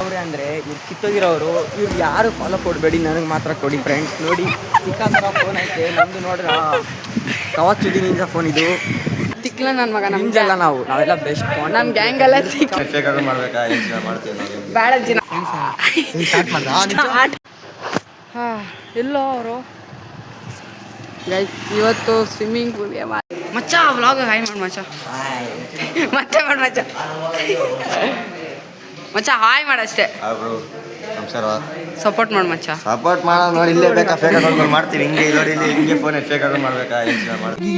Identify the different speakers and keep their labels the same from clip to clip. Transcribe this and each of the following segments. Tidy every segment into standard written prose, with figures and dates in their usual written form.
Speaker 1: ಅವ್ರೆ ಅಂದ್ರೆ ಇವ್ರು ಕಿತ್ತೋಗಿರೋರು, ಇವ್ರು ಯಾರು ಫಾಲೋ ಕೊಡಬೇಡಿ, ನನಗೆ ಮಾತ್ರ ಕೊಡಿ ಫ್ರೆಂಡ್ಸ್. ನೋಡಿ ಚಿಕ್ಕ ಫೋನ್ ಐತೆ, ನಮ್ದು ನೋಡ್ರ ಕವಚುದಿ ನಿಂಜ ಫೋನ್. ಇದು
Speaker 2: ತಿಕ್ಲ ನನ್ನ ಮಗ,
Speaker 1: ನಮ್ದೆಲ್ಲ ನಾವೆಲ್ಲ ಬೆಸ್ಟ್.
Speaker 2: ನಮ್ಮ ಗ್ಯಾಂಗ್ ಎಲ್ಲ ಬೇಡ ದಿನ. ಎಲ್ಲೋ ಅವರು ಇವತ್ತು ಸ್ವಿಮ್ಮಿಂಗ್ ಪೂಲ್ಗೆ ಮಚ್ಚ ವ್ಲಾಗ್ ಹಾಯ್ ಮಾಡಿ ಮಚ್ಚ, ಮತ್ತೆ ಮಾಡಿ ಮಚ್ಚ, ಮಚ್ಚ ಹಾಯ್ ಮಾಡಷ್ಟೇ, ಸಪೋರ್ಟ್ ಮಾಡಿ ಮಚ್ಚ,
Speaker 3: ಸಪೋರ್ಟ್ ಮಾಡೋ. ನೋಡಿ ಇಲ್ಲೇ ಬೇಕಾ ಫೇಕ್ ಅಕೌಂಟ್ ಮಾಡ್ತೀವಿ, ಹಿಂಗೆ ನೋಡಿ ಇಲ್ಲಿ ಹಿಂಗೆ ಫೋನ್ ಫೇಕ್ ಅಕೌಂಟ್ ಮಾಡ್ಬೇಕಾ?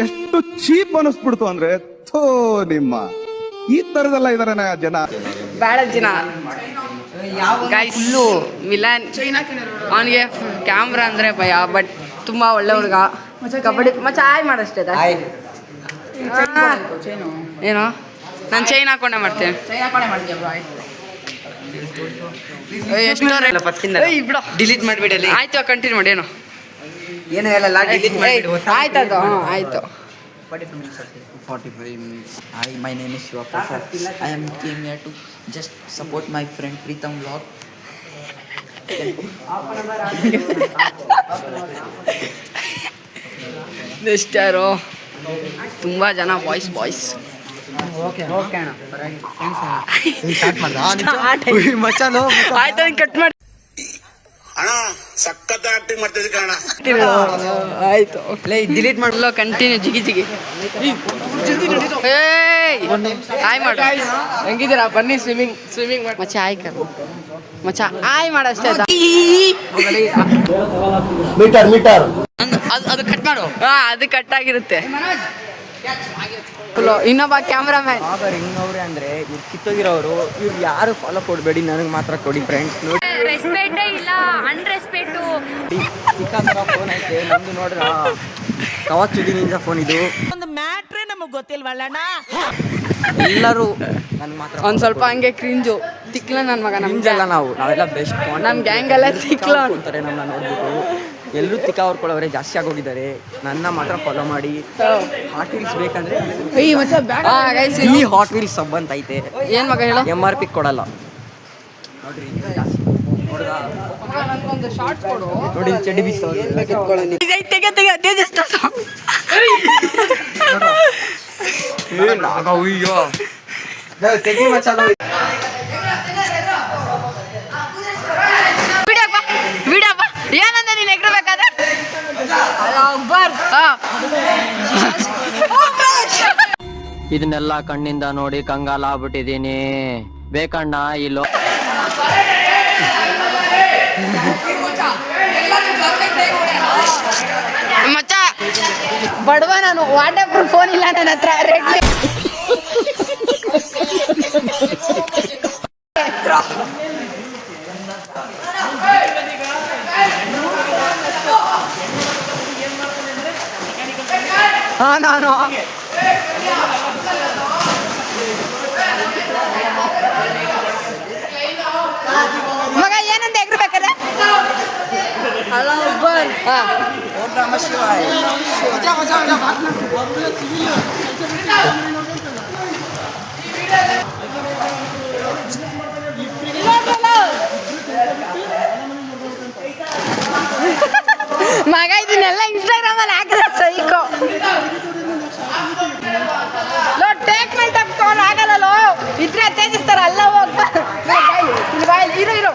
Speaker 4: ಎಷ್ಟು ಚೀಪ್ ಅನಿಸ್ಬಿಡ್ತು ಅಂದ್ರೆ, ಥೋ ನಿಮ್ಮ ಈ ತರದೆಲ್ಲ ಇದಾರೆ ಜನ.
Speaker 2: ಬೇಡ ದಿನ ಫುಲ್ಲು ಮಿಲಾನ್. ಅವನಿಗೆ ಕ್ಯಾಮ್ರಾ ಅಂದರೆ ಭಯ, ಬಟ್ ತುಂಬ ಒಳ್ಳೆ ಹುಡುಗ. ಕಬಡ್ಡಿ ಮಚ್ಚ ಹಾಯ್ ಮಾಡಷ್ಟೇ. ಏನೋ ನಾನು ಚೈನ್ ಹಾಕೊಂಡೆ ಮಾಡ್ತೇನೆ.
Speaker 1: ಡಿಲೀಟ್ ಮಾಡಿಬಿಡಲಿ.
Speaker 2: ಆಯ್ತು, ಕಂಟಿನ್ಯೂ ಮಾಡಿ. ಏನೋ
Speaker 1: ಏನೋ ಎಲ್ಲ ಡಿಲೀಟ್ ಮಾಡಿಬಿಡು.
Speaker 2: ಆಯ್ತು ಅದು. ಆಯಿತು.
Speaker 5: 45 minutes. Hi, my name is Shiva Prasad. I am came here to just support my friend Pritam vlog.
Speaker 2: Next ಯಾರು? ತುಂಬ ಜನ ಬಾಯ್ಸ್. ಆಯ್ತು, ಕಟ್ ಮಾಡಿ. ಆಯ್ತು,
Speaker 1: ಡಿಲೀಟ್ ಮಾಡಲ್ಲ.
Speaker 2: ಕಂಟಿನ್ಯೂ ಜಿಗಿ. ಹಾಯ್ ಮಾಡು. ಹೆಂಗಿದ್ದೀರಾ? ಬನ್ನಿ ಸ್ವಿಮ್ಮಿಂಗ್ ಮಾಡಿ ಮಚ್ಚ. ಹಾಯ್ ಕರ್ ಮಚ್ಚ, ಹಾಯ್ ಮಾಡಷ್ಟೇ.
Speaker 3: ಮೀಟರ್
Speaker 2: ಅದು ಕಟ್ ಮಾಡು. ಅದು ಕಟ್ ಆಗಿರುತ್ತೆ. ಇನ್ನೊಬ್ಬ ಕ್ಯಾಮ್ರಾಮ್ಯಾನ್.
Speaker 1: ಹಿಂಗವ್ರೆ ಅಂದ್ರೆ ಇವ್ರು ಕಿತ್ತೋಗಿರೋರು, ಇವ್ರು ಯಾರು ಫಾಲೋ ಕೊಡಬೇಡಿ, ನನಗೆ ಮಾತ್ರ ಕೊಡಿ ಫ್ರೆಂಡ್ಸ್. ನೋಡಿ
Speaker 6: ರೆಸ್ಪೆಕ್ಟೇ ಇಲ್ಲ, ಅನ್ರೆಸ್ಪೆಕ್ಟು.
Speaker 1: ಚಿಕ್ಕ ಫೋನ್ ಐತೆ, ನಮ್ದು ನೋಡ್ರ ಕವಚುದಿ ನಿಂಜ ಫೋನ್. ಇದು
Speaker 7: ಒಂದು ಮ್ಯಾಟ್ರೇ ನಮಗೆ ಗೊತ್ತಿಲ್ವಲ್ಲಣ್ಣ.
Speaker 1: ಎಲ್ಲರೂ ನನ್ ಮಾತ್ರ
Speaker 2: ಒಂದ್ ಸ್ವಲ್ಪ ಹಂಗೆ ಕ್ರಿಂಜು. ತಿಕ್ಲ ನನ್ನ ಮಗ,
Speaker 1: ನಮ್ದೆಲ್ಲ ನಾವೆಲ್ಲ ಬೆಸ್ಟ್.
Speaker 2: ನಮ್ಮ ಗ್ಯಾಂಗ್ ಎಲ್ಲ ತಿಕ್ಲ
Speaker 1: ಅಂತಾರೆ ನಮ್ಮನ್ನ ನೋಡ್ಬಿಟ್ಟು. ಎಲ್ಲರೂ ತಿಕ್ಕ ಹೊರ್ಕೊಳ್ಳೋರೆ ಜಾಸ್ತಿ ಆಗೋಗಿದ್ದಾರೆ. ನನ್ನ ಮಾತ್ರ ಫಾಲೋ ಮಾಡಿ. ಹಾಟ್ ವೀಲ್ಸ್ ಬೇಕಂದ್ರೆ ಇಲ್ಲಿ ಹಾಟ್ ವೀಲ್ಸ್ ಸಬ್ ಅಂತ ಐತೆ.
Speaker 2: ಏನ್ ಮಗ ಹೇಳೋ?
Speaker 1: MRP ಕೊಡಲ್ಲ ನೋಡ್ರಿ. ನೋಡಿ ಚಡ್ಡಿ ಬೀಸ್ ತೆಗಿ ಮಚ್ಚ.
Speaker 2: ವಿಡಿಯೋ ಏನಂದ ನೀನು ಎಗ್ರಬೇಕಾದ್ರೆ?
Speaker 8: ಇದನ್ನೆಲ್ಲ ಕಣ್ಣಿಂದ ನೋಡಿ ಕಂಗಾಲ ಆಗ್ಬಿಟ್ಟಿದೀನಿ. ಬೇಕಣ್ಣ ಇಲ್ಲೋ
Speaker 2: ಮಚ್ಚ, ಬಡವ ನಾನು. ವಾಟರ್ ಪ್ರೂಫ್ ಫೋನ್ ಇಲ್ಲ ನನ್ನ ಹತ್ರ.
Speaker 1: ನಾನು
Speaker 2: ಮಗ ಏನಂತ ಎಗ್ರಬೇಕಾದ್ರೆ? ಮಗ ಇದನ್ನೆಲ್ಲ ಇನ್ಸ್ಟಾಗ್ರಾಮ್ ಅಲ್ಲಿ ಹಾಕಿದ್ರೆ ಸೈಕೋ. ಟ್ರೀಟ್ಮೆಂಟ್ ಹಾಕ್ತವ್ರು ಆಗಲ್ಲೋ. ಇದ್ರೆ ತೇಜಿಸ್ತಾರ. ಅಲ್ಲ ಹೋಗ್ಬಾ ಇರೋ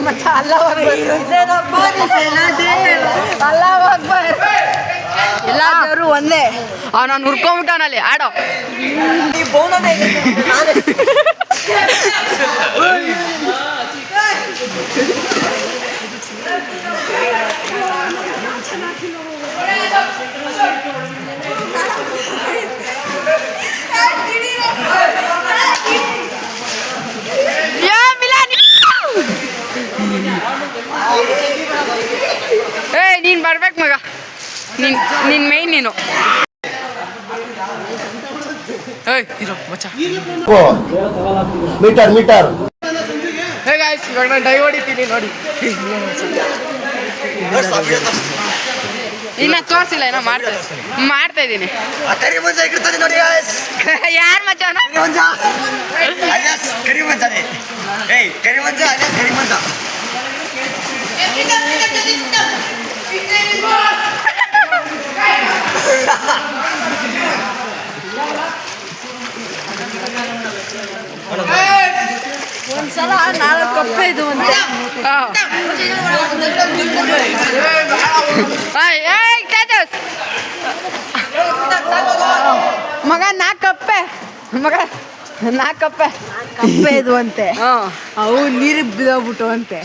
Speaker 2: ಮಚ್ಚ. ಅಲ್ಲ ಹೋಗ್ಬಾ ಎಲ್ಲಾದ್ರು ಒಂದೇ. ನಾನು ಹುರ್ಕೊಂಬಿಟ್ಟವನಲ್ಲಿ ಆಡೋ. ನೀನ್ ಬರ್ಬೇಕು ಮಗ, ನಿನ್ ಮೈನ್ ನೀನು.
Speaker 3: ಮೀಟರ್
Speaker 1: ಹೇ ಗಾಯ್ಸ್, ಇವಾಗ ನಾನು ಡೈ ಹೊಡಿತೀನಿ ನೋಡಿ.
Speaker 2: ಇನ್ನ ತೋರಿಸಿಲ್ಲ, ಏನೋ ಮಾಡ್ತಾ ಇದ್ದೀನಿ.
Speaker 3: ಕರಿ ಮಂಜ ಇರ್ತಾನೆ ನೋಡಿ guys.
Speaker 2: ಯಾರು ಮಚ್ಚ ಅವನ?
Speaker 3: ಕರಿ ಮಂಜ alias ಕರಿ ಮಂಜನೇ. ಏಯ್ ಕರಿ ಮಂಜ alias ಕರಿ ಮಂಜ.
Speaker 2: ಒಂದ್ಸಲ 4 ಕಪ್ಪೆ ಇದು ಅಂತೆ. ಮಗ 4 ಕಪ್ಪೆ, ಮಗ 4 ಕಪ್ಪೆ
Speaker 9: ಕಪ್ಪೆ ಇದು ಅಂತೆ. ಅವು ನೀರಿಗೆ ಬಿದ್ದೋಗ್ಬಿಟ್ಟು ಅಂತೆ.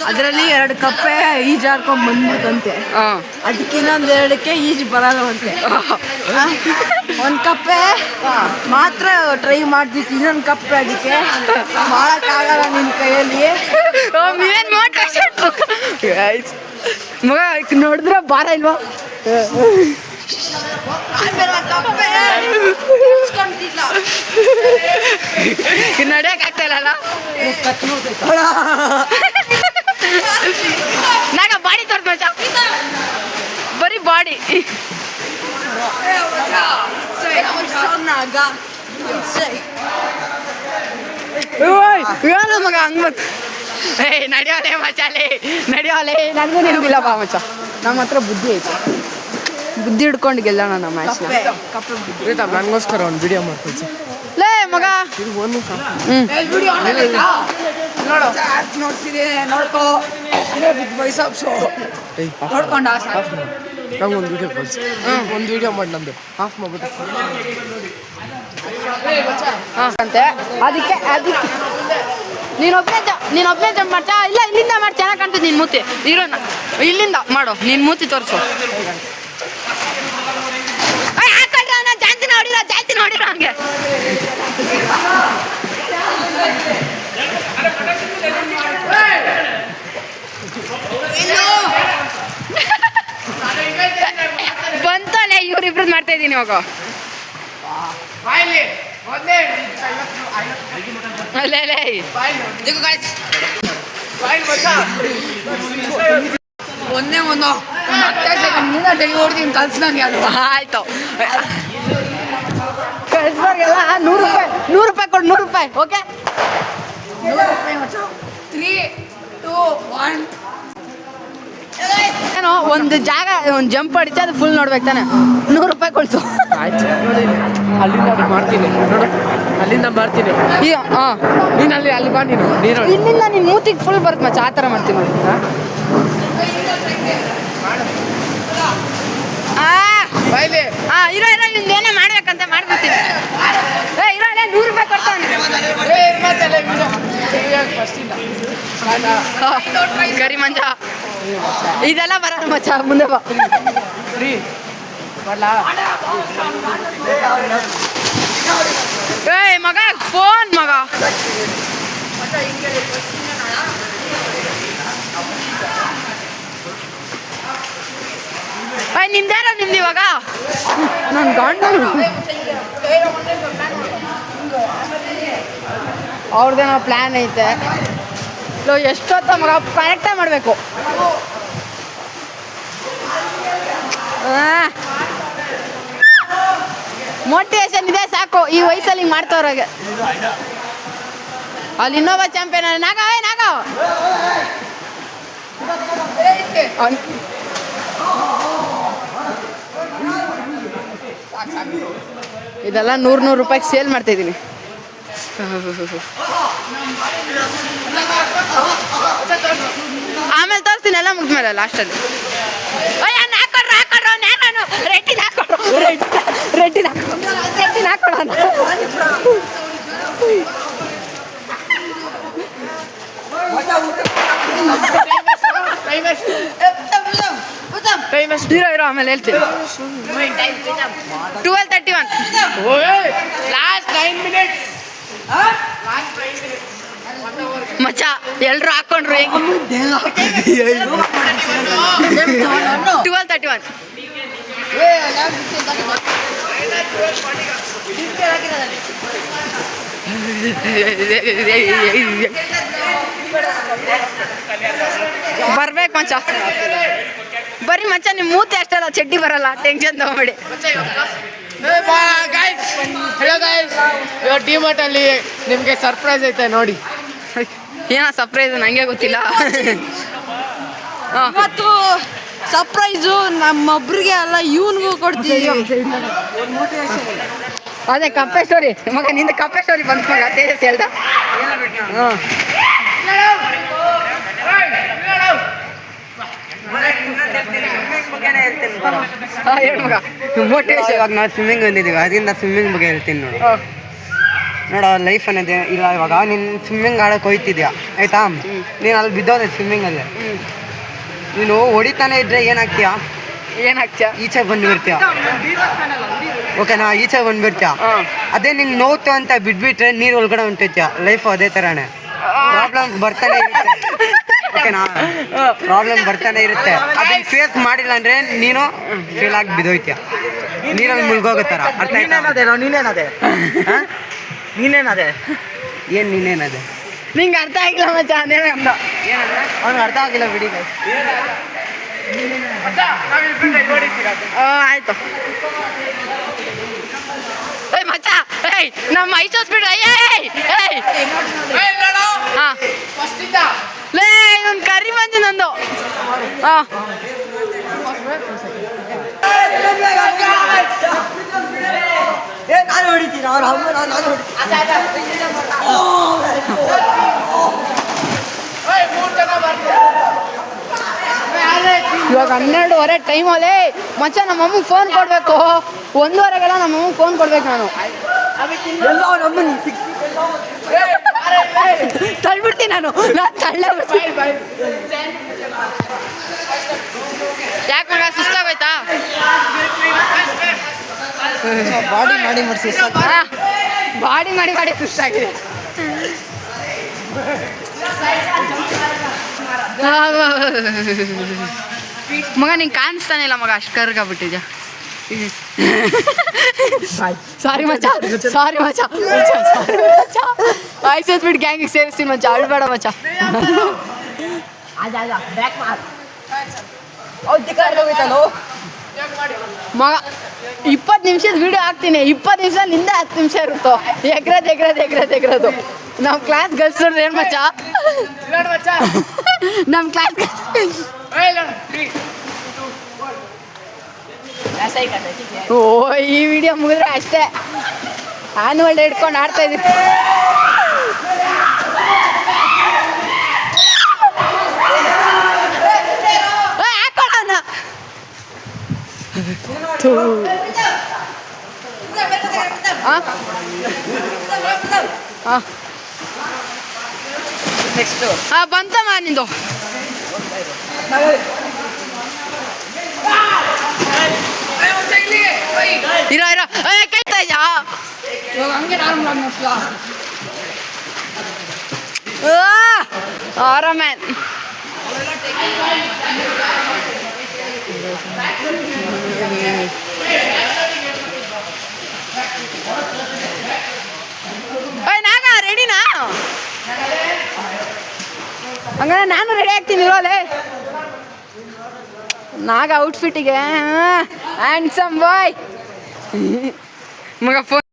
Speaker 9: ಅದರಲ್ಲಿ 2 ಕಪ್ಪೆ ಈಜಾಡ್ಕೊಂಡ್ ಬಂದ್ಬಿಟ್ಟಂತೆ. ಅದಕ್ಕೆ ಇನ್ನೊಂದು 2ಕ್ಕೆ ಈಜು ಬರಲ್ಲವಂತೆ. 1 ಕಪ್ಪೆ ಮಾತ್ರ ಟ್ರೈ ಮಾಡ್ತಿತ್ತು, ಇನ್ನೊಂದು ಕಪ್ಪೆ ಅದಕ್ಕೆ ಮಾಡಕ್ಕಾಗಲ್ಲ ನಿನ್ನ ಕೈಯಲ್ಲಿ.
Speaker 2: ಮಗ ನೋಡಿದ್ರೆ ಭಾರ ಇಲ್ವಾ? ನಡೆಯಕ್ ಆಗ್ತಾ ಇಲ್ಲ. ನಾಗ ಬಾಡಿ ತೋರ್ಸ್ ಮಚ್ಚ, ಬರೀ ಬಾಡಿ. ಮಗ ಹಂಗ ನಡೆಯೋಲೆ ಮಚಾಲೆ, ನಡೆಯೋಲೆ. ನನಗೂ ನಿಲ್ದಿಲ್ಲ ಬಾ ಮಚ್ಚ, ನಮ್ಮ ಹತ್ರ ಬುದ್ಧಿ ಐತೆ. ಬುದ್ಧಿ ಹಿಡ್ಕೊಂಡು ಗೆಲ್ಲೋಣ ನಮ್ಮ ಮ್ಯಾಚ್ನ.
Speaker 1: ನನಗೋಸ್ಕರ ಒಂದು ವಿಡಿಯೋ ಮಾಡ್ಕೊಳ್ಸಿ
Speaker 2: ಲೇ ಮಗ.
Speaker 9: ನೋಡ್ತೀನಿ, ನೋಡ್ಕೋ ನೋಡ್ಕೊಂಡ
Speaker 1: ನಂಗೆ ಒಂದು ವಿಡಿಯೋ ಕಳ್ಸಿ. ಒಂದು ವಿಡಿಯೋ ಮಾಡಿ ನಂದು ಆಫ್ ಮಾಡ್ಬಿಟ್ಟು
Speaker 2: ಅಂತೆ. ಅದಕ್ಕೆ ನೀನೊಬ್ಬನೇ ಜಂಪ್ ಮಾಡ್ತಾ ಇಲ್ಲ, ಇಲ್ಲಿಂದ ಮಾಡಿ ಚೆನ್ನಾಗಿ ಕಾಣ್ತದೆ ನಿನ್ನ ಮೂತಿ. ಇರೋಣ ಇಲ್ಲಿಂದ ಮಾಡು, ನಿನ್ನ ಮೂತಿ ತೋರಿಸು. ಜಾಸ್ತಿ ನೋಡಿರೋ ಹಂಗೆ. ಬಂತಲ್ಲೇ, ಇವ್ರಿಬ್ರದ್ದು ಮಾಡ್ತಾ ಇದ್ದೀನಿ ಇವಾಗ.
Speaker 9: ಒಂದೇ ಒಂದು 10 ಸೆಕೆಂಡ್ ಡೈ ಹೊಡ್ತೀನಿ, ಕಲ್ಸ್ ನನಗೆ ಅದು.
Speaker 2: ಆಯ್ತು, ಕಳಿಸ್ಬಾರ್ಗೆಲ್ಲ. 100 ರೂಪಾಯಿ ಕೊಡು, 100 ರೂಪಾಯಿ. ಓಕೆ,
Speaker 9: 3, 2, 1.
Speaker 2: ಏನೋ ಒಂದು ಜಾಗ ಒಂದು ಜಂಪ್ ಹೊಡಿತೆ, ಅದು ಫುಲ್ ನೋಡ್ಬೇಕು ತಾನೆ. 100 ರೂಪಾಯಿ ಕೊಡ್ಸು.
Speaker 1: ಆಯ್ತು, ಅಲ್ಲಿಂದ ಮಾಡ್ತೀನಿ ನೋಡು, ಅಲ್ಲಿಂದ ಮಾಡ್ತೀನಿ. ನೀನು ಅಲ್ಲಿ ಬಾ, ನೀನು
Speaker 2: ಇಲ್ಲಿಂದ ನಿನ್ನ ಮೂತಿಗೆ ಫುಲ್ ಬರುತ್ತೆ ಮಚ್ಚ, ಆ ಥರ ಮಾಡ್ತೀನಿ ನೋಡಿ. ಇರೋ ನಿಮ್ದು ಏನೇ ಮಾಡ್ಬೇಕಂತ ಮಾಡ್ಬಿಡ್ತೀನಿ. ಇರೋ 100 ರೂಪಾಯಿ ಕೊಡ್ತಾನೆ. ಕರಿ ಮಂಜ ಇದೆಲ್ಲ ಬರೋಣ ಮಚ್ಚ, ಮುಂದೆ ಬಾ. ಮಗ ಫೋನ್ ಮಗ. ನಿಮ್ದು ಇವಾಗ ನನ್ನ ಗಂಡ ಅವ್ರದ್ದೇನೋ ಪ್ಲ್ಯಾನ್ ಐತೆ. ಎಷ್ಟೊತ್ತ ಮಗ ಕರೆಕ್ಟಾಗಿ ಮಾಡಬೇಕು. ಮೋಟಿವೇಶನ್ ಇದೆ ಸಾಕು, ಈ ವಯಸ್ಸಲ್ಲಿ ಹಿಂಗೆ ಮಾಡ್ತವ್ರಾಗೆ. ಅಲ್ಲಿ ಇನ್ನೊಬ್ಬ ಚಾಂಪಿಯನ್ ನಾಗ. ಇದೆಲ್ಲ 100 ರೂಪಾಯಿಗೆ ಸೇಲ್ ಮಾಡ್ತಾ ಇದ್ದೀನಿ. ಆಮೇಲೆ ತೋರಿಸ್ತೀನಿ ಎಲ್ಲ ಮುಗಿದ್ಮೇಲೆ ಲಾಸ್ಟಲ್ಲಿ. ರೆಡ್ಡಿನ ಹಾಕೊಡೋಣ. ಇರೋ ಆಮೇಲೆ ಹೇಳ್ತೀನಿ. 12:31
Speaker 1: ಲಾಸ್ಟ್ 9 ಮಿನಿಟ್ಸ್
Speaker 2: ಮಚ್ಚ. ಎಲ್ರು ಹಾಕೊಂಡ್ರು ಹೆಂಗ್? 12:31 ಬರ್ಬೇಕು ಮಚ್ಚ, ಬರೀ ಮಚ್ಚ ನಿಮ್ಮ ಮೂತಿ ಅಷ್ಟಲ್ಲ ಚಡ್ಡಿ ಬರಲ್ಲ, ಟೆನ್ಷನ್ ತಗೋಬೇಡಿ.
Speaker 1: ಡಿಮಾರ್ಟ್ ಅಲ್ಲಿ ನಿಮ್ಗೆ ಸರ್ಪ್ರೈಸ್ ಐತೆ ನೋಡಿ.
Speaker 2: ಏನೋ ಸರ್ಪ್ರೈಸ್ ನಂಗೆ ಗೊತ್ತಿಲ್ಲ.
Speaker 9: ಇವತ್ತು ಸರ್ಪ್ರೈಸು ನಮ್ಮೊಬ್ರಿಗೆ ಅಲ್ಲ ಇವನ್ಗೂ ಕೊಡ್ತೀವಿ.
Speaker 2: ಅದೇ ಕಪ್ಪೆ ಸ್ಟೋರಿ ಮಗ, ನಿಂದ ಕಪ್ಪೆ ಸ್ಟೋರಿ ಬಂತು ಮಗ, ತೇಜಸ್ ಹೇಳ್ದ. ಹೇಳು ಮಗ.
Speaker 1: ಮೋಟಿವೇಶನ್. ಇವಾಗ ನಾವು ಸ್ವಿಮ್ಮಿಂಗ್ ಬಂದಿದ್ದೀವಿ, ಅದರಿಂದ ಸ್ವಿಮ್ಮಿಂಗ್ ಬಗ್ಗೆ ಹೇಳ್ತೀನಿ ನೋಡು. ನೋಡ, ಲೈಫ್ ಅನ್ನೋದೇ ಇಲ್ಲ. ಇವಾಗ ನೀನು ಸ್ವಿಮ್ಮಿಂಗ್ ಆಡೋಕೆ ಹೋಯ್ತಿದ್ಯಾ ಆಯ್ತಾ, ನೀನು ಅಲ್ಲಿ ಬಿದ್ದೋದೆ ಸ್ವಿಮ್ಮಿಂಗಲ್ಲಿ, ನೀನು ಹೊಡಿತಾನೆ ಇದ್ರೆ ಏನಾಗ್ತೀಯಾ? ಈಚೆ ಬಂದ್ಬಿಡ್ತೀಯ. ಓಕೆನಾ? ಈಚೆ ಬಂದ್ಬಿಡ್ತೀಯ. ಅದೇ ನಿಂಗೆ ನೋವ್ತು ಅಂತ ಬಿಟ್ಬಿಟ್ರೆ ನೀರು ಒಳಗಡೆ ಹೊಂಟೈತ್ಯ. ಲೈಫ್ ಅದೇ ಥರನೇ, ಪ್ರಾಬ್ಲಮ್ ಬರ್ತಾನೆ ಇರುತ್ತೆ. ಓಕೆನಾ? ಪ್ರಾಬ್ಲಮ್ ಬರ್ತಾನೆ ಇರುತ್ತೆ. ಅದನ್ನ ಫೇಸ್ ಮಾಡಿಲ್ಲ ಅಂದ್ರೆ ನೀನು ಫೇಲ್ ಆಗಿ ಬಿದ್ದೋಯ್ತೀಯ, ನೀರಲ್ಲಿ ಮುಳುಗೋಗೋ ಥರ. ಅರ್ಥ ಆಯ್ತಾ? ನೀನೇನದೆ ಏನು ನೀನೇನದೆ?
Speaker 2: ನಿಂಗೆ ಅರ್ಥ ಆಗಿಲ್ಲ ಮಚ್ಚ, ಅದೇನೇ ಅಂದ.
Speaker 1: ಅವ್ನಿಗೆ ಅರ್ಥ ಆಗಿಲ್ಲ ಬಿಡಿ.
Speaker 2: ಆಯ್ತು. ಏಯ್ ಮಚ್ಚ, ಏಯ್ ನಮ್ಮ ಐಸೋಸ್ ಬಿಡು. ಹಾಂ ಲೇ, ಇನ್ನೊಂದು ಕರಿ ಮಂಜು ನಂದು. ಹಾಂ
Speaker 1: ನಾನು ಹೊಡಿತೀನಿ, ಅವ್ರ ಅಮ್ಮ ನಾನು
Speaker 2: ಇವಾಗ 12:30 ಟೈಮಲ್ಲಿ ಮಚ್ಚ ನಮ್ಮಮ್ಮಗೆ ಫೋನ್ ಕೊಡಬೇಕು. 1:30ಗೆಲ್ಲ ನಮ್ಮಮ್ಮಗೆ ಫೋನ್ ಕೊಡ್ಬೇಕು ನಾನು. ತಳ್ಬಿಡ್ತೀನಿ ನಾನು ತಳ್ಳೆ. ಯಾಕೆ ಮಗ ಸುಸ್ತಾಗೋಯ್ತಾ?
Speaker 1: ಬಾಡಿ ಮಾಡಿ
Speaker 2: ಬಾಡಿ ಸುಸ್ತಾಗಿದೆ. ಮಗ ನಿಂಗೆ ಕಾಣಿಸ್ತಾನೆ ಇಲ್ಲ ಮಗ, ಅಷ್ಟು ಕರ್ಗಾಗ್ಬಿಟ್ಟಿದ್ಯಾ. ಸಾರಿ ಮಚ್ಚ ಆಯ್ತು ಗ್ಯಾಂಗಿಗೆ ಸೇರಿಸ್ತೀನಿ ಮಚ್ಚ, ಅಳ್ಬೇಡ ಮಚ್ಚ. ಮಗ 20 ನಿಮಿಷದ ವಿಡಿಯೋ ಹಾಕ್ತೀನಿ, 20 ನಿಮಿಷ ನಿಂದ 10 ನಿಮಿಷ ಇರುತ್ತೋ. ಎಗ್ರದು ನಮ್ಮ ಕ್ಲಾಸ್ ಗರ್ಲ್ಸ್ ಏನು ಮಚ್ಚ, ನಮ್ಮ ಕ್ಲಾಸ್ ಓ ಈ ವಿಡಿಯೋ ಮುಗಿದ್ರೆ ಅಷ್ಟೇ, ಆನ್ಯುವಲ್ ಡೇ ಇಟ್ಕೊಂಡು ಆಡ್ತಾ ಇದ್ದೀವಿ. ಹಾಕೋಣ ನೆಕ್ಸ್ಟು ಬಂತಮ್ಮ ನಿಂದು. ಇರೋ ಕೇಳ್ತಾ ಇದ್ಯಾ? ಹಂಗೆ ಆರಾಮೇನ್. ನಾಗ ರೆಡಿನಾ? ಹಂಗಾರೆ ನಾನು ರೆಡಿ ಆಗ್ತೀನಿ ಇರೋಲೆ. ನಾಗ ಔಟ್ಫಿಟ್ಟಿಗೆ ಹ್ಯಾಂಡ್ಸಮ್ ಬಾಯ್ ಮಗ. ಫೋನ್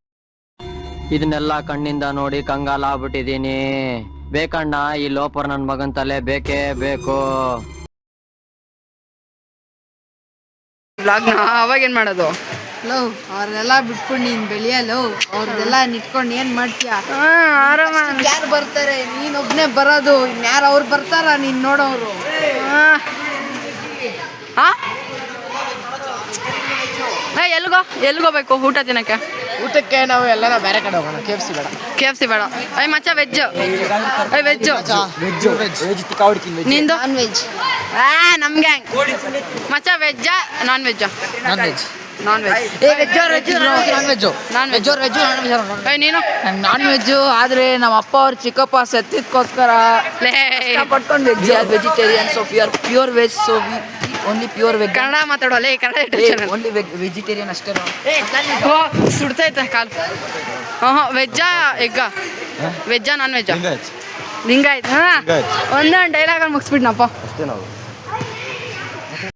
Speaker 8: ಇದನ್ನೆಲ್ಲ ಕಣ್ಣಿಂದ ನೋಡಿ ಕಂಗಾಲಾಗ್ಬಿಟ್ಟಿದೀನಿ. ಬೇಕಣ್ಣ, ಈ ಲೋಪರ್ ನನ್ ಮಗನ್ ತಲೆ ಬೇಕೇ ಬೇಕು.
Speaker 2: ವ್ಲಾಗ್ನ ಅವಾಗೇನು ಮಾಡೋದು?
Speaker 9: ಲವ್ ಅವ್ರನ್ನೆಲ್ಲ ಬಿಟ್ಕೊಂಡು ನೀನು ಬೆಳೆಯಲು ಅವ್ರದ್ದೆಲ್ಲ ನಿಟ್ಕೊಂಡು ಏನು ಮಾಡ್ತೀಯ?
Speaker 2: ಆರಾಮ.
Speaker 9: ಯಾರು ಬರ್ತಾರೆ? ನೀನೊಬ್ಬನೇ ಬರೋದು, ಇನ್ಯಾರು ಅವ್ರು ಬರ್ತಾರ ನೀನು ನೋಡೋರು?
Speaker 2: ಎಲ್ಗೋಬೇಕು ಊಟ ತಿನ್ನಕ್ಕೆ?
Speaker 1: ಊಟಕ್ಕೆ ನಾವು ಎಲ್ಲ ಬೇರೆ ಕಡೆ ಹೋಗೋಣ. KFC ಬೇಡ.
Speaker 2: ಅಯ್ಯ ಮಚ್ಚ ವೆಜ್ಜು. ನಿಂದು
Speaker 9: ನಾನ್ ವೆಜ್.
Speaker 2: ನಮ್ ಗ್ಯಾಂಗ್ ಮಚ್ಚ ವೆಜ್ಜಾ ನಾನ್ ವೆಜ್ಜಾ? Non veg. ನೀನು
Speaker 9: ನಾನ್ ವೆಜ್ಜು. ಆದರೆ ನಮ್ಮ ಅಪ್ಪ ಅವ್ರು ಚಿಕ್ಕಪ್ಪ ಸತ್ತಿದ್ಕೋಸ್ಕರ ಪಡ್ಕೊಂಡು veg. Vegetarian, so pure veg, so only pure veg.
Speaker 2: Kannada ಮಾತಾಡೋಲ್ಲ, ಈ ಕನ್ನಡ
Speaker 9: ಓನ್ಲಿ ವೆಜಿಟೇರಿಯನ್ ಅಷ್ಟೇ ನಾವು.
Speaker 2: ಸುಡ್ತೈತೆ ಕಾಲು. ವೆಜ್ಜಾ ಎಗ್ಗಾ? ವೆಜ್ಜಾ ನಾನ್ ವೆಜ್ಜಾ? ಲಿಂಗಾಯ್ತು. ಒಂದೊಂದು ಡೈಲಾಗಲ್ಲಿ ಮುಗಿಸ್ಬಿಡ್ನಪ್ಪ.
Speaker 3: ಅಷ್ಟೇ ನಾವು